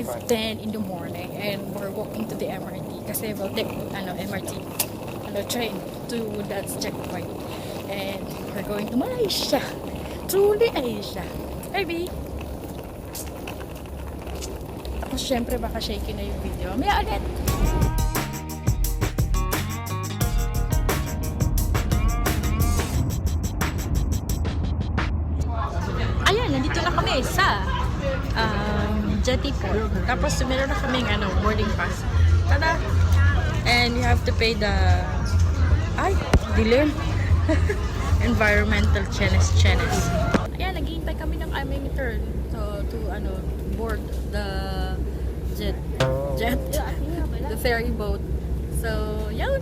5:10 in the morning and we're walking to the MRT kasi we'll take MRT train to that checkpoint and we're going to Malaysia. Truly Asia. Baby! Tapos syempre baka shaky na yung video. May ulit! Ayan, nandito na kami sa Jetty Port. Tapos meron na kaming boarding pass. Tada! And you have to pay the dilim. Environmental chenes. Ayan, naghihintay kami ng aming turn to board the jet the ferry boat. So, yun.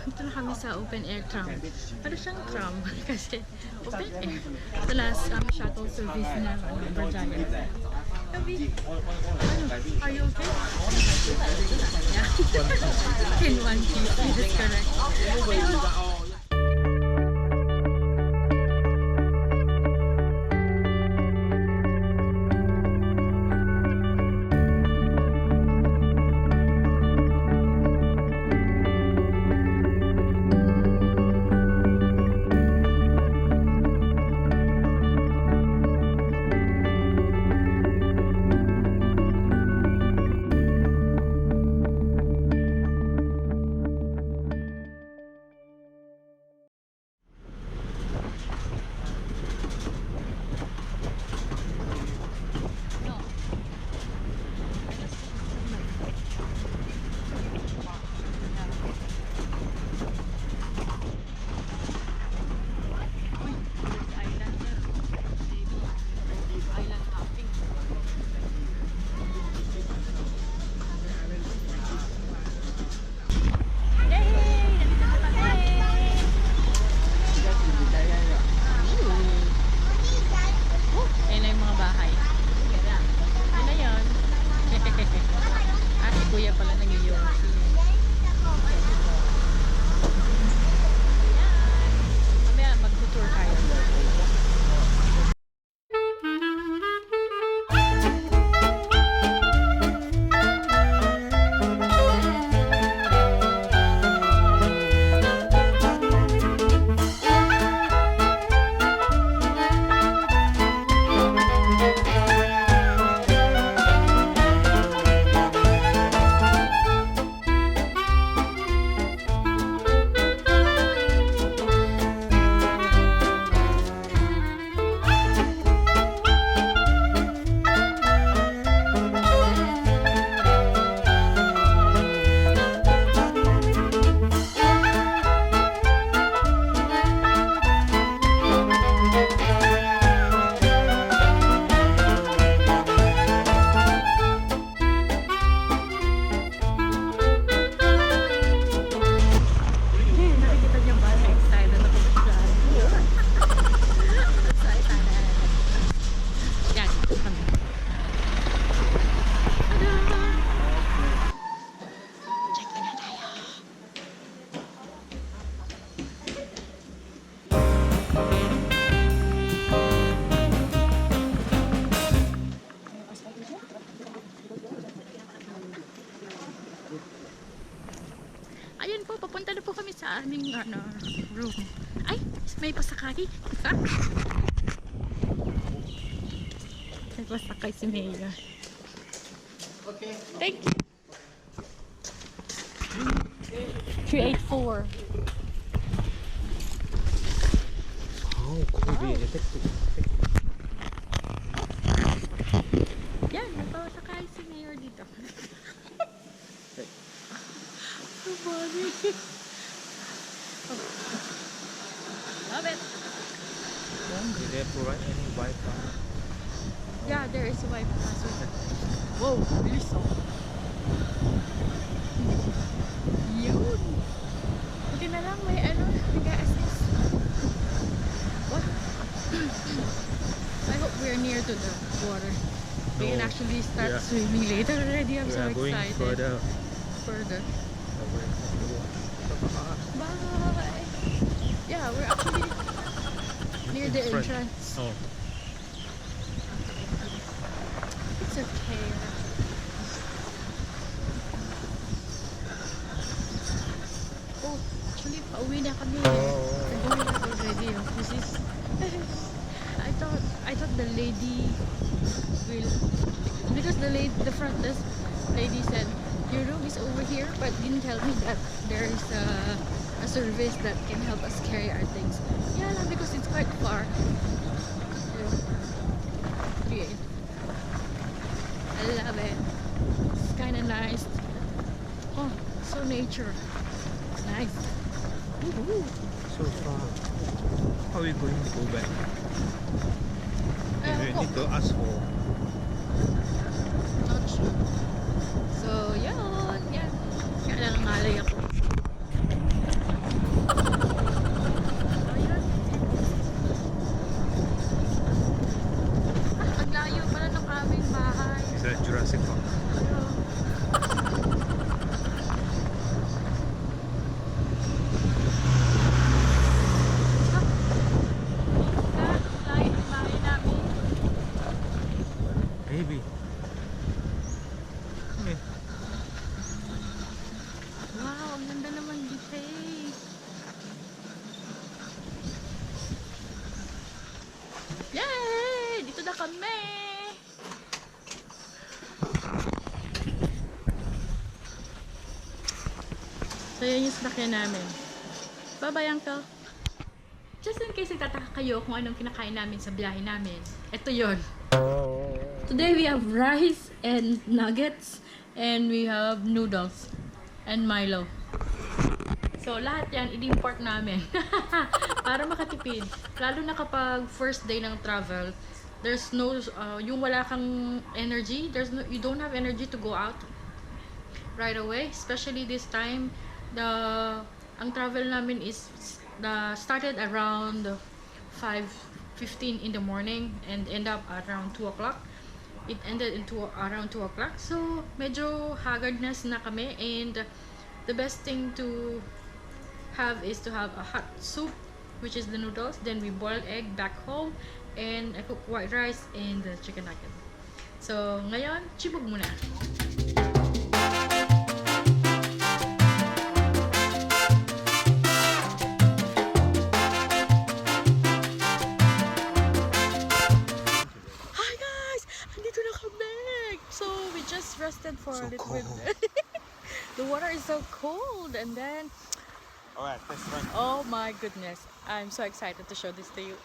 Ito na kami sa open air tram. Para siyang tram kasi open air. Ito na shuttle service na Berjaya. Gabi, are you okay? Yeah. In one piece, that's correct. ano, room. Ay! May pasakay! Ah! May pasakay si Mayor. Okay. Thank you! 384. Oh, cool. Yan, nagpapasakay si Mayor dito. So funny. Love it. Did they provide any Wi-Fi? Yeah, there is a Wi-Fi password. Wow, bilis oh. Yun. Buti na lang may ano, nag-assist. What? I hope we're near to the water. We can No. actually start Yeah. swimming later already. I'm We so are going excited. further Further. away from the water. Bye. Yeah, we're actually near the In front. entrance. Oh, It's okay. Oh, actually, pauwi na kami. We're going out already. Oh. This is. I thought the lady will, because the front desk lady said your room is over here, but didn't tell me that there is a service that can help us carry our things. Yeah, lang, because it's quite far. Yeah. I love it. It's kind of nice. Oh, so nature. It's nice. Woohoo. so far. How are we going to go back? We need to ask for. Not sure. So, yun. Yan. Kaya lang ngalay ako. Ayun. Ang layo pala ng aming bahay. Is that Jurassic Park? Ayun. Layo ng bahay namin. Maybe. Come here. Wow, ang ganda naman dito eh. Yay! Dito na kami! So, yan yung snackin namin. Bye-bye, Uncle! Just in case nagtataka kayo kung anong kinakain namin sa biyahe namin, ito yon. Today we have rice and nuggets, and we have noodles and Milo. So, lahat yan, in-import namin. Para makatipid. Lalo na kapag first day ng travel, there's no, yung wala kang energy, you don't have energy to go out right away. Especially this time, ang travel namin is started around 5:15 in the morning and end up around 2 o'clock. It ended around 2 o'clock. So, medyo haggardness na kami, and the best thing to have is to have a hot soup, which is the noodles. Then we boiled egg back home, and I cook white rice and the chicken nugget. So, ngayon, chibog muna. Hi guys! Andito na kami! So, we just rested for a little bit. The water is so cold, and then Alright, let's run. oh my goodness, I'm so excited to show this to you.